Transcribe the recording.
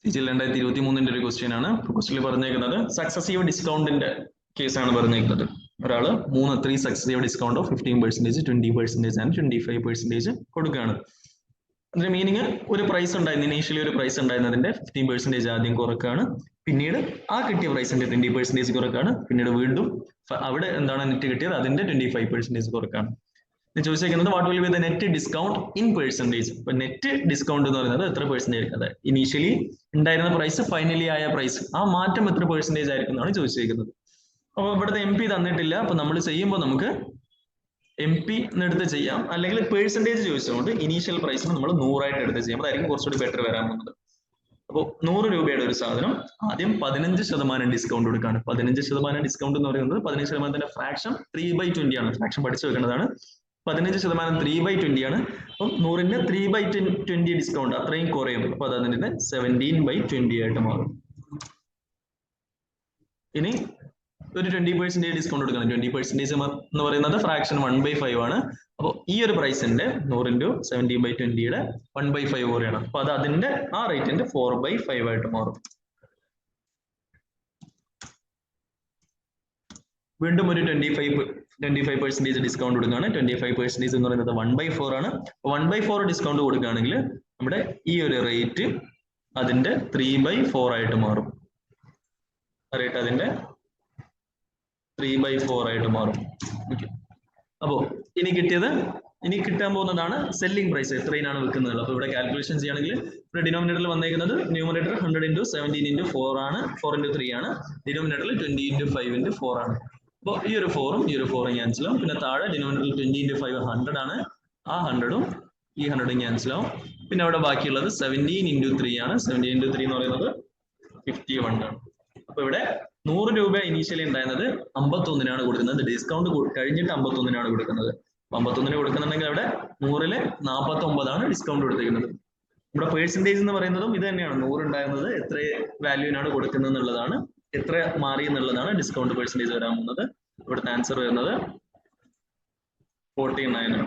CGL 2023 ഒരു question ആണ്. ക്വസ്റ്റ്യനിൽ പറഞ്ഞേക്കുന്നത് സക്സസീവ് ഡിസ്കൗണ്ടിന്റെ കേസാണ് പറഞ്ഞേക്കുന്നത്. ഒരാള് 3 സക്സസീവ് ഡിസ്കൗണ്ട് ഓഫ് 15%, 20% ആൻഡ് 25% കൊടുക്കുകയാണ്. അതിന്റെ മീനിങ് ഒരു പ്രൈസ് ഉണ്ടായിരുന്നു, ഇനീഷ്യലി ഒരു പ്രൈസ് ഉണ്ടായിരുന്നതിന്റെ 15% ആദ്യം കുറക്കാണ്, പിന്നീട് ആ കിട്ടിയ പ്രൈസിന്റെ 20% കുറക്കാണ്, പിന്നീട് വീണ്ടും അവിടെ എന്താണ് നെറ്റ് കിട്ടിയത് അതിന്റെ 25% കുറക്കാണ്. ചോദിച്ചിരിക്കുന്നത് what will be the net discount in percentage. ഇപ്പൊ നെറ്റ് ഡിസ്കൗണ്ട് എന്ന് പറയുന്നത് എത്ര പെർസെന്റേജ്, അതെ ഇനീഷ്യലി ഉണ്ടായിരുന്ന പ്രൈസ് ഫൈനലി ആയ പ്രൈസ്, ആ മാറ്റം എത്ര പെർസെന്റേജ് ആയിരിക്കും എന്നാണ് ചോദിച്ചിരിക്കുന്നത്. അപ്പോൾ ഇവിടുത്തെ MP തന്നിട്ടില്ല. അപ്പൊ നമ്മൾ ചെയ്യുമ്പോൾ നമുക്ക് MP എടുത്ത് ചെയ്യാം, അല്ലെങ്കിൽ പെർസെന്റേജ് ചോദിച്ചുകൊണ്ട് ഇനീഷ്യൽ പ്രൈസിന് നമ്മൾ 100 എടുത്ത് ചെയ്യാം. അതായിരിക്കും കുറച്ചുകൂടി ബെറ്റർ വരാൻ പോകുന്നത്. അപ്പോൾ 100 രൂപയുടെ ഒരു സാധനം ആദ്യം 15% ഡിസ്കൗണ്ട് കൊടുക്കുകയാണ്. 15% ഡിസ്കൗണ്ട് എന്ന് പറയുന്നത് 15% ഫ്രാക്ഷൻ 3/20 ആണ്. ഫ്രാക്ഷൻ പഠിച്ചു വെക്കേണ്ടതാണ്. 15% 3/20 ആണ്. അപ്പം 100ന്റെ 3/20 ഡിസ്കൗണ്ട് അത്രയും കുറയും. അപ്പൊ അത് അതിന്റെ 17/20 ആയിട്ട് മാറും. ഇനി ഒരു 20% ഡിസ്കൗണ്ട് കൊടുക്കണം. 20% എന്ന് പറയുന്നത് ഫ്രാക്ഷൻ 1/5 ആണ്. അപ്പോൾ ഈ ഒരു പ്രൈസിന്റെ 100 into 17/20യുടെ 1/5 കുറയാണ്. അപ്പൊ അത് അതിന്റെ ആ റേറ്റിന്റെ 4/5 ആയിട്ട് മാറും. വീണ്ടും ഒരു 25% ഡിസ്കൗണ്ട് കൊടുക്കുകയാണ്. 25% എന്ന് പറയുന്നത് 1/4 ആണ്. 1/4 ഡിസ്കൗണ്ട് കൊടുക്കുകയാണെങ്കിൽ നമ്മുടെ ഈ ഒരു റേറ്റ് അതിന്റെ 3/4 ആയിട്ട് മാറും. റേറ്റ് അതിന്റെ 3/4 ആയിട്ട് മാറും. ഓക്കെ. അപ്പോ ഇനി കിട്ടാൻ പോകുന്നതാണ് സെല്ലിംഗ് പ്രൈസ്, എത്രയാണ് വിൽക്കുന്നത്. അപ്പൊ ഇവിടെ കാൽക്കുലേഷൻ ചെയ്യുകയാണെങ്കിൽ ഇവിടെ ഡിനോമിനേറ്ററിൽ വന്നേക്കുന്നത് ന്യൂമറേറ്റർ 100 into 17 into 4 ആണ്, 4 into 3 ആണ്. ഡിനോമിനേറ്ററിൽ 20 into 5 into 4 ആണ്. അപ്പോൾ ഈ ഒരു 4ഉം ഈ ഒരു 4ഉം ക്യാൻസൽ ആവും. പിന്നെ താഴെ ഡിനോമിനേറ്ററിൽ 20 into 5 100 ആണ്, ആ 100ഉം ഈ 100ഉം ക്യാൻസൽ ആവും. പിന്നെ അവിടെ ബാക്കിയുള്ളത് 17 into 3 ആണ്. 17 into 3 എന്ന് പറയുന്നത് 51 ആണ്. അപ്പൊ ഇവിടെ 100 രൂപ ഇനീഷ്യലി ഉണ്ടായിരുന്നത് 51-നാണ് കൊടുക്കുന്നത്. ഡിസ്കൗണ്ട് കഴിഞ്ഞിട്ട് 51-നാണ് കൊടുക്കുന്നത്. 51-ന് കൊടുക്കുന്നുണ്ടെങ്കിൽ അവിടെ 100-ല് 49 ഡിസ്കൗണ്ട് കൊടുത്തിരിക്കുന്നത്. ഇവിടെ പേഴ്സൻറ്റേജ് എന്ന് പറയുന്നതും ഇത് തന്നെയാണ്. 100 ഉണ്ടായിരുന്നത് എത്ര വാല്യൂവിനാണ് കൊടുക്കുന്നത് എന്നുള്ളതാണ്, എത്ര മാറി എന്നുള്ളതാണ് ഡിസ്കൗണ്ട് പേഴ്സൻറ്റേജ് വരാൻ പോകുന്നത്. ഇവിടുത്തെ ആൻസർ വരുന്നത് 49 ആണ്.